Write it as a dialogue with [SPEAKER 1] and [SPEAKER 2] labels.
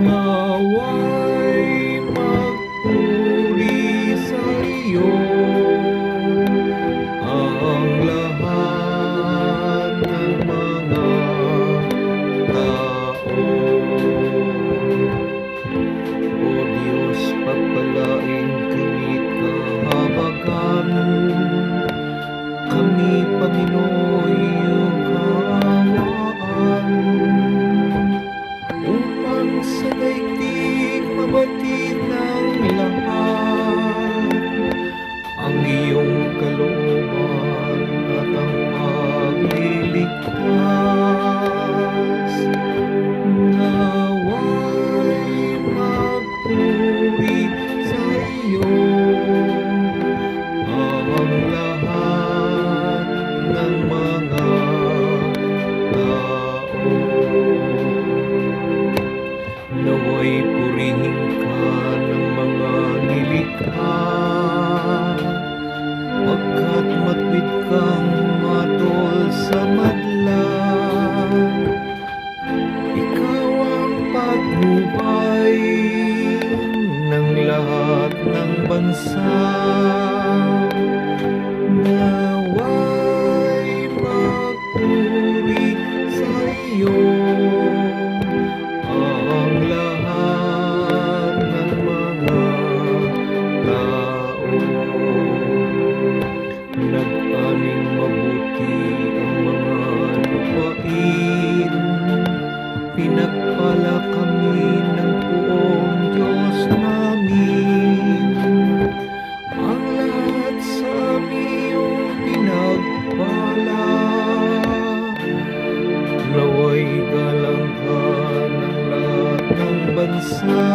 [SPEAKER 1] Nawa'y magpuri sa iyo ang lahat ng mga tao. O Diyos, pagpalain kami kahabagan, kami, Panginoon, iyong kaawaan, upang sa daigdig mabatid ng lahat ang iyong kalooban at ang pagliligtas. Nawa'y magpuri sa iyo ang lahat ng mga tao. Nawa'y purihin ka ng mga nilikha, pagkat matwid kang matol sa madla. Ikaw ang patnubay ng lahat ng bansa. Nawa'y magpuri sa iyo ang lahat ng mga tao. Nag-aning mabuti ang mga lupain, pinagpala kami ng Poong Diyos namin. Ang lahat sa aming pinagpala, nawa'y galang ka ng lahat ng bansa.